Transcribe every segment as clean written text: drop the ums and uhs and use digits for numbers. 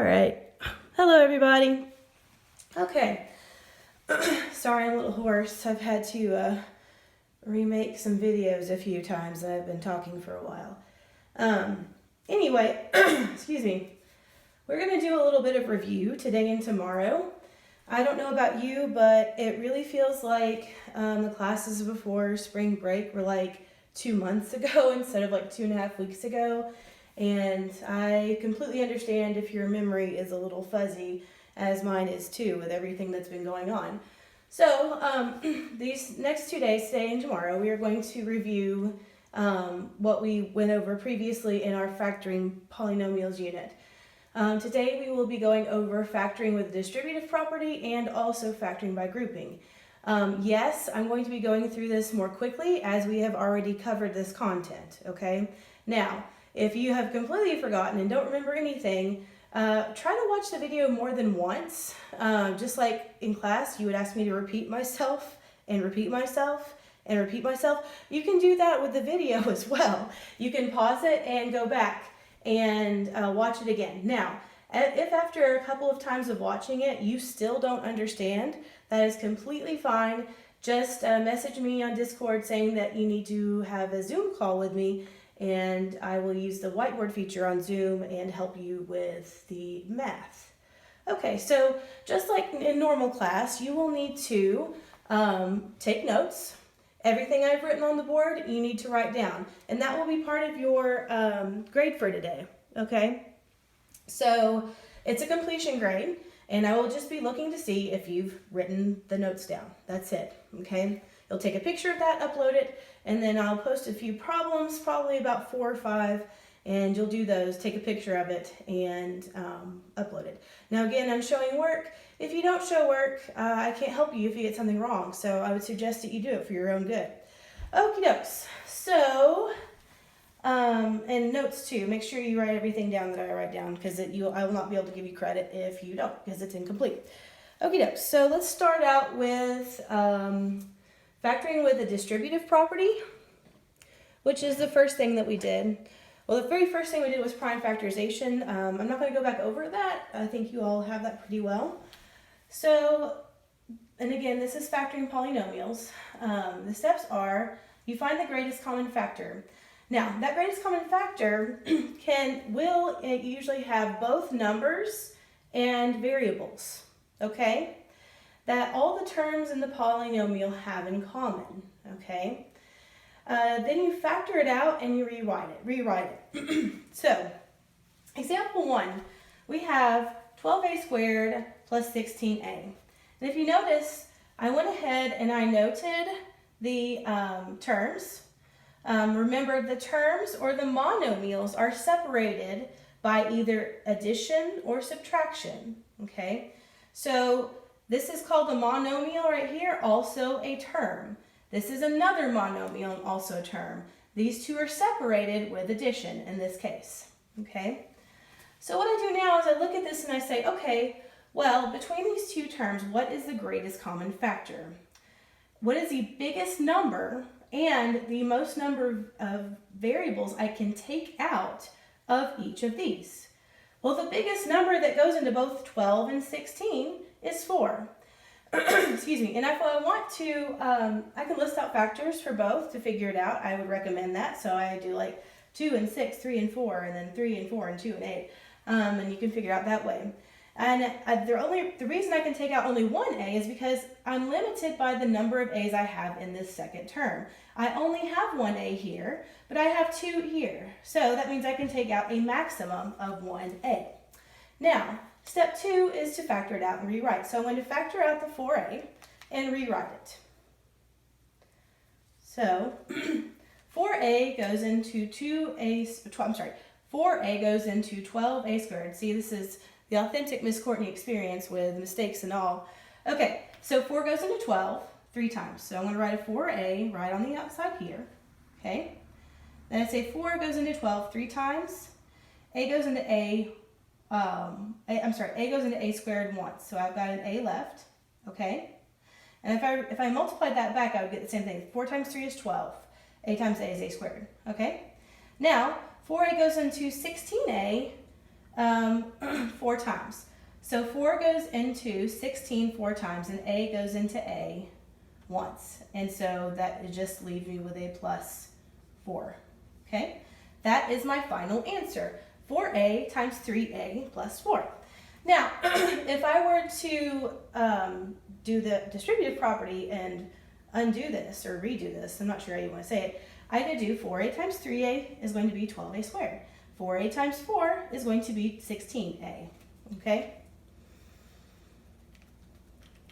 right. Hello, everybody. Okay. Sorry, I'm a little hoarse. I've had to remake some videos a few times, and I've been talking for a while. Anyway, excuse me. We're going to do a little bit of review today and tomorrow. I don't know about you, but it really feels like the classes before spring break were like 2 months ago instead of like 2.5 weeks ago. And I completely understand if your memory is a little fuzzy, as mine is too, with everything that's been going on. So these next 2 days, today and tomorrow, we are going to review what we went over previously in our factoring polynomials unit. Today we will be going over factoring with distributive property and also factoring by grouping. Yes, I'm going to be going through this more quickly as we have already covered this content, okay? Now, if you have completely forgotten and don't remember anything, try to watch the video more than once. Just like in class, you would ask me to repeat myself and repeat myself and repeat myself. You can do that with the video as well. You can pause it and go back and watch it again. Now, if after a couple of times of watching it, you still don't understand, that is completely fine. Just message me on Discord saying that you need to have a Zoom call with me, and I will use the whiteboard feature on Zoom and help you with the math. Okay, so just like in normal class, you will need to take notes. Everything I've written on the board, you need to write down, and that will be part of your grade for today, okay? So it's a completion grade, and I will just be looking to see if you've written the notes down. That's it, okay? You'll take a picture of that, upload it, and then I'll post a few problems, probably about 4 or 5, and you'll do those, take a picture of it, and upload it. Now again, I'm showing work. If you don't show work, I can't help you if you get something wrong, so I would suggest that you do it for your own good. Okie dokes. So, and notes too, make sure you write everything down that I write down, because I will not be able to give you credit if you don't, because it's incomplete. Okie dokes. So let's start out with factoring with a distributive property, which is the first thing that we did. Well, the very first thing we did was prime factorization. I'm not going to go back over that. I think you all have that pretty well. So, and again, this is factoring polynomials. The steps are, you find the greatest common factor. Now, that greatest common factor will usually have both numbers and variables, okay? That all the terms in the polynomial have in common, okay? Then you factor it out and you rewrite it. So, example 1, we have 12a squared plus 16a. And if you notice, I went ahead and I noted the terms. Remember, the terms or the monomials are separated by either addition or subtraction, okay? So, this is called a monomial right here, also a term. This is another monomial and also a term. These two are separated with addition in this case, okay? So what I do now is I look at this and I say, okay, well, between these two terms, what is the greatest common factor? What is the biggest number and the most number of variables I can take out of each of these? Well, the biggest number that goes into both 12 and 16 is 4. Excuse me, and if I want to, I can list out factors for both to figure it out. I would recommend that. So I do like 2 and 6, 3 and 4, and then 3 and 4, and 2 and 8. And you can figure it out that way. And the reason I can take out only one A is because I'm limited by the number of A's I have in this second term. I only have one A here, but I have 2 here. So that means I can take out a maximum of 1 A. Now, step 2 is to factor it out and rewrite. So I'm going to factor out the 4a and rewrite it. So 4a goes into 4a goes into 12a squared. See, this is the authentic Miss Courtney experience with mistakes and all. Okay, so 4 goes into 12 3 times. So I'm going to write a 4a right on the outside here. Okay. Then I say 4 goes into 12 3 times. A goes into a goes into a squared once, so I've got an a left, okay? And if I multiplied that back, I would get the same thing. 4 times 3 is 12. A times a is a squared, okay? Now, 4a goes into 16a 4 times. So 4 goes into 16 4 times, and A goes into A once. And so that just leaves me with a plus 4. Okay? That is my final answer. 4A times 3A plus 4. Now, if I were to do the distributive property and undo this or redo this, I'm not sure how you want to say it, I could do 4A times 3A is going to be 12A squared. 4A times 4 is going to be 16A. Okay?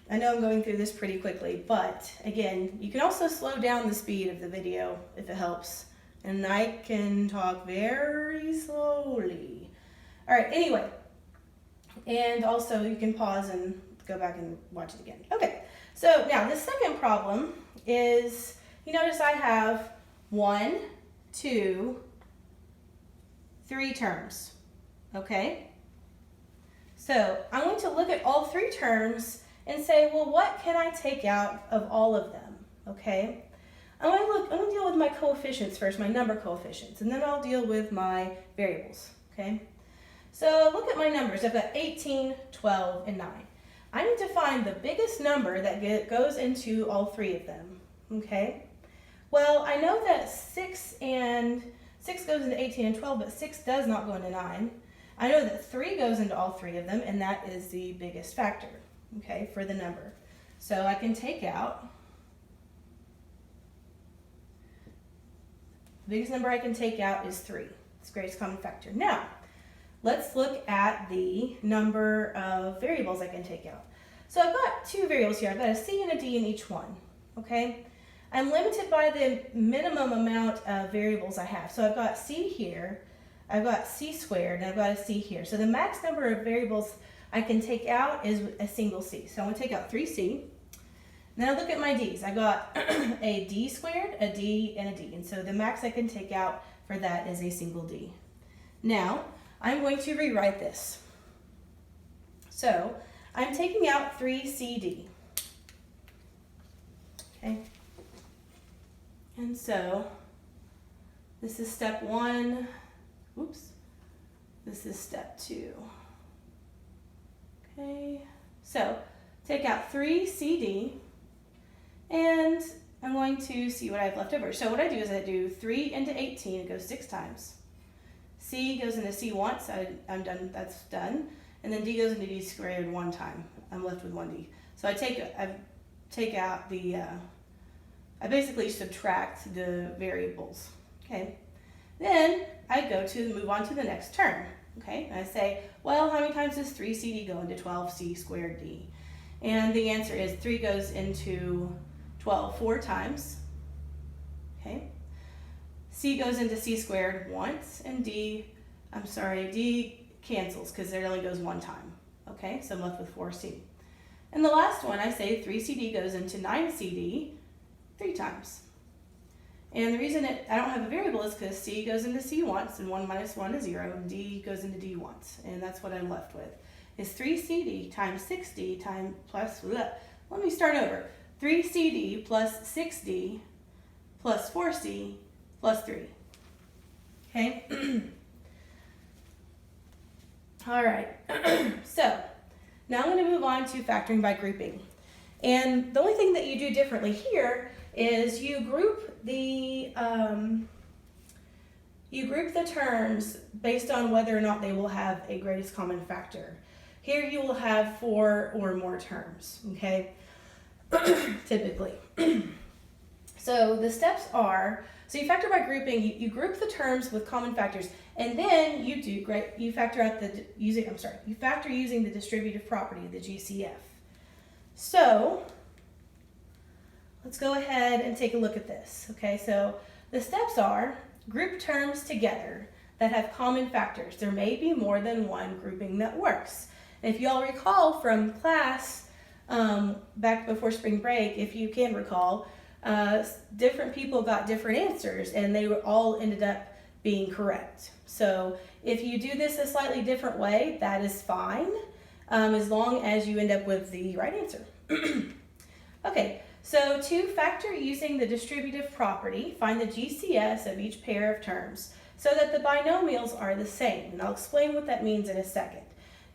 I know I'm going through this pretty quickly, but again, you can also slow down the speed of the video if it helps. And I can talk very slowly. All right, anyway. And also you can pause and go back and watch it again. Okay, so now the second problem is, you notice I have 1, 2, 3 terms, okay? So I'm going to look at all 3 terms and say, well, what can I take out of all of them, okay? I'm going to deal with my coefficients first, my number coefficients, and then I'll deal with my variables, okay? So look at my numbers. I've got 18, 12, and 9. I need to find the biggest number that goes into all 3 of them, okay? Well, I know that 6 goes into 18 and 12, but 6 does not go into 9. I know that 3 goes into all 3 of them, and that is the biggest factor, okay, for the number. So I can take out, the biggest number I can take out is 3. It's the greatest common factor. Now, let's look at the number of variables I can take out. So I've got 2 variables here. I've got a C and a D in each one, okay? I'm limited by the minimum amount of variables I have. So I've got C here, I've got C squared, and I've got a C here. So the max number of variables I can take out is a single C. So I'm going to take out 3C. Now look at my D's. I got a D squared, a D, and a D. And so the max I can take out for that is a single D. Now, I'm going to rewrite this. So I'm taking out 3CD. Okay. And so this is step 1. Oops. This is step 2. Okay. So take out 3CD, and I'm going to see what I have left over. So what I do is I do 3 into 18. It goes 6 times. C goes into C once, I'm done, that's done. And then D goes into D squared 1 time. I'm left with 1D. So I take out the, I basically subtract the variables, okay? Then I move on to the next term, okay? And I say, well, how many times does 3CD go into 12C squared D? And the answer is 3 goes into 12 4 times, okay? C goes into C squared once, and D cancels because it only goes 1 time, okay? So I'm left with 4C. And the last one, I say 3CD goes into 9CD 3 times. And the reason I don't have a variable is because C goes into C once, and 1 minus 1 is 0, and D goes into D once. And that's what I'm left with, is 3CD times 6D times plus, let me start over. 3CD plus 6D plus 4C plus 3. Okay? All right. So now I'm going to move on to factoring by grouping. And the only thing that you do differently here is you group the terms based on whether or not they will have a greatest common factor. Here you will have 4 or more terms, okay? Typically. So the steps are, so you factor by grouping, you group the terms with common factors, and then you factor using the distributive property, the GCF. So let's go ahead and take a look at this. Okay, so the steps are group terms together that have common factors. There may be more than one grouping that works. And if you all recall from class back before spring break, if you can recall, different people got different answers, and they all ended up being correct. So if you do this a slightly different way, that is fine, as long as you end up with the right answer. Okay, so to factor using the distributive property, find the GCS of each pair of terms. so that the binomials are the same. And I'll explain what that means in a second.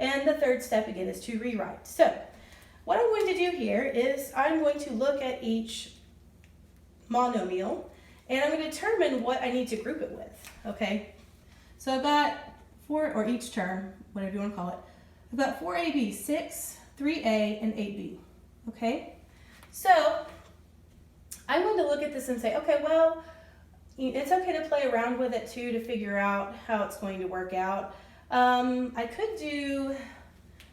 And the third step again is to rewrite. So what I'm going to do here is I'm going to look at each monomial and I'm going to determine what I need to group it with, okay? So I've got or each term, whatever you want to call it, I've got 4ab, 6, 3a, and 8b, okay? So I'm going to look at this and say, okay, well, it's okay to play around with it too to figure out how it's going to work out. I could do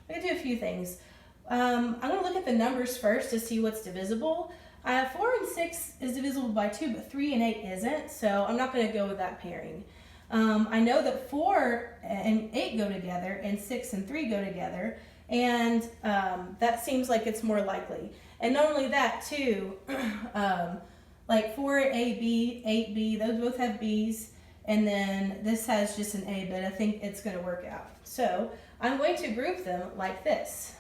a few things. I'm going to look at the numbers first to see what's divisible. 4 and 6 is divisible by 2, but 3 and 8 isn't, so I'm not going to go with that pairing. I know that 4 and 8 go together, and 6 and 3 go together, and that seems like it's more likely. And not only that, too, like 4AB, 8B, those both have B's, and then this has just an A, but I think it's going to work out. So I'm going to group them like this.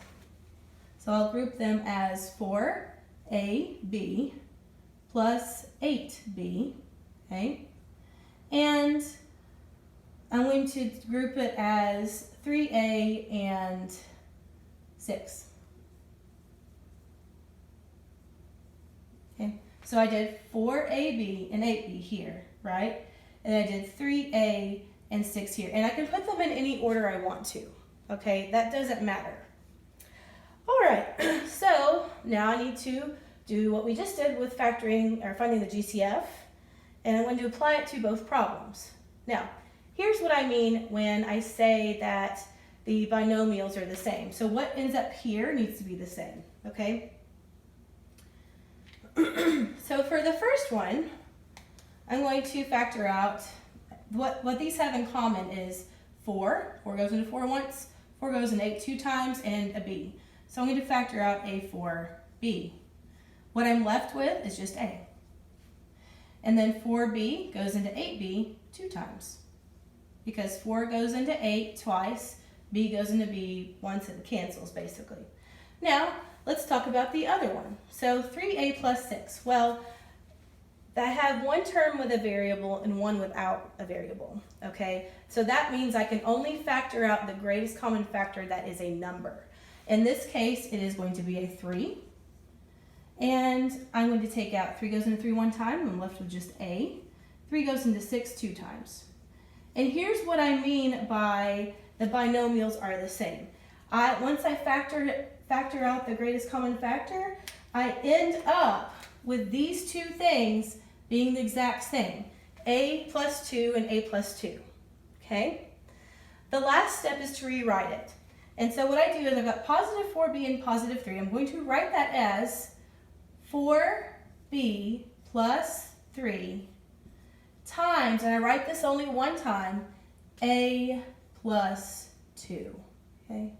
So I'll group them as 4AB plus 8B, okay? And I'm going to group it as 3A and 6. Okay, so I did 4AB and 8B here, right? And I did 3A and 6 here. And I can put them in any order I want to, okay? That doesn't matter. All right, so now I need to do what we just did with factoring or finding the GCF, and I'm going to apply it to both problems. Now, here's what I mean when I say that the binomials are the same. So what ends up here needs to be the same, okay? So for the first one, I'm going to factor out what these have in common is 4. 4 goes into 4 once, 4 goes into 8 2 times, and a b. So I'm going to factor out a 4b. What I'm left with is just a. And then 4b goes into 8b 2 times. Because 4 goes into 8 twice, b goes into b once, and it cancels basically. Now, let's talk about the other one. So 3a plus 6. Well, I have one term with a variable and one without a variable, okay? So that means I can only factor out the greatest common factor that is a number. In this case, it is going to be a 3. And I'm going to take out 3 goes into 3 one time, I'm left with just a. 3 goes into 6 2 times. And here's what I mean by the binomials are the same. Once I factor out the greatest common factor, I end up with these two things being the exact same, a plus 2 and a plus 2, okay? The last step is to rewrite it. And so what I do is I've got positive 4b and positive 3. I'm going to write that as 4b plus 3 times, and I write this only one time, a plus 2, okay?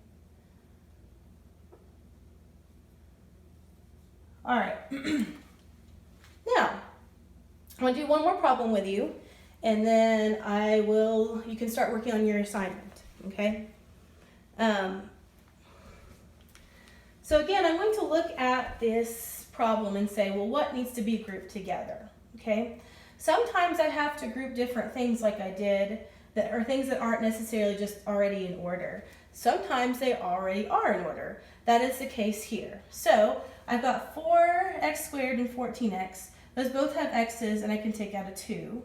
All right. Now, I'm going to do one more problem with you, and then you can start working on your assignment, okay? So again, I'm going to look at this problem and say, well, what needs to be grouped together, okay? Sometimes I have to group different things like I did that are things that aren't necessarily just already in order. Sometimes they already are in order. That is the case here. So I've got 4x squared and 14x. Those both have x's, and I can take out a 2.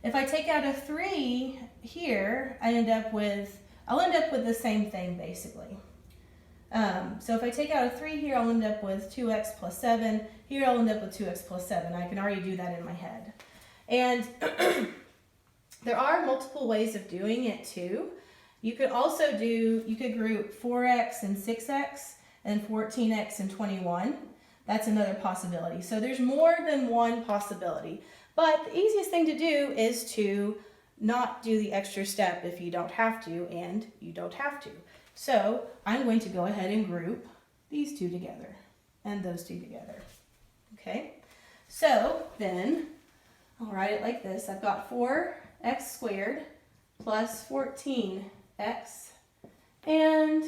If I take out a 3 here, I'll end up with the same thing basically. So if I take out a 3 here, I'll end up with 2x plus 7. Here I'll end up with 2x plus 7. I can already do that in my head. And there are multiple ways of doing it too. You could group 4x and 6x and 14x and 21. That's another possibility. So there's more than one possibility. But the easiest thing to do is to not do the extra step if you don't have to, and you don't have to. So I'm going to go ahead and group these two together and those two together. Okay, so then I'll write it like this. I've got 4x squared plus 14x and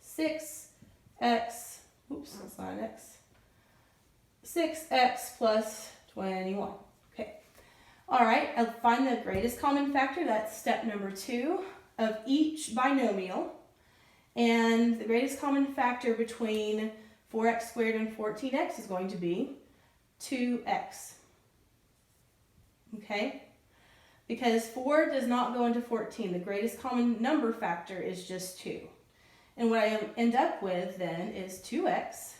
6x, oops, that's not an x, 6x plus 21. Okay, All right, I'll find the greatest common factor. That's step number 2 of each binomial. And the greatest common factor between 4x squared and 14x is going to be 2x. Okay? Because 4 does not go into 14. The greatest common number factor is just 2. And what I end up with then is 2x.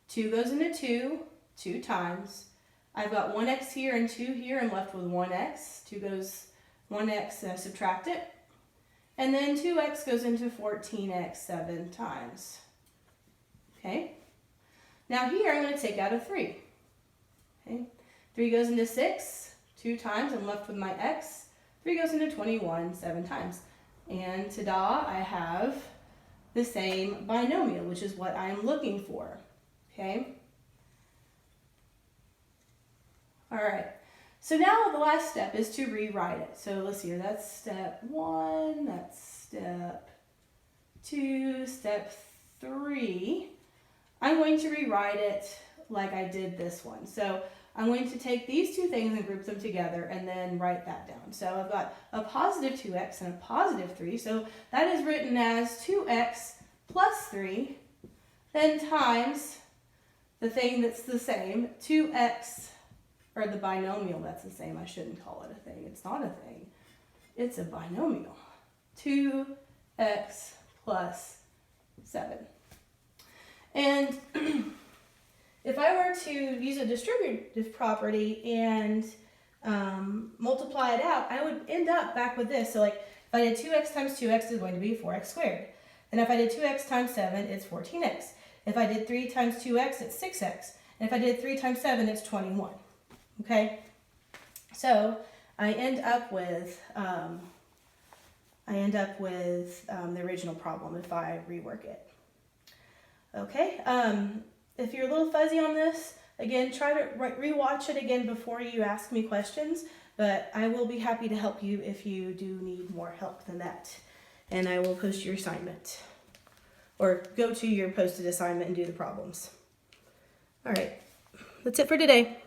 2 goes into 2, 2 times. I've got 1x here and 2 here. I'm left with 1x. 2 goes 1x, and I subtract it. And then 2x goes into 14x 7 times. Okay? Now here I'm going to take out a 3. Okay? 3 goes into 6, 2 times. I'm left with my x. 3 goes into 21 7 times. And ta-da, I have the same binomial, which is what I'm looking for. Okay? All right, so now the last step is to rewrite it. So let's see here, that's step 1, that's step 2, step 3. I'm going to rewrite it like I did this one. So I'm going to take these two things and group them together and then write that down. So I've got a positive 2x and a positive 3. So that is written as 2x plus 3, then times the thing that's the same, 2x, or the binomial that's the same. I shouldn't call it a thing. It's not a thing. It's a binomial. 2x plus 7. And if I were to use a distributive property and multiply it out, I would end up back with this. So like if I did 2x times 2x is going to be 4x squared. And if I did 2x times 7, it's 14x. If I did 3 times 2x, it's 6x. And if I did 3 times 7, it's 21. Okay? So I end up with the original problem if I rework it. Okay? If you're a little fuzzy on this, again, try to rewatch it again before you ask me questions, but I will be happy to help you if you do need more help than that. And I will post your assignment, or go to your posted assignment and do the problems. All right, that's it for today.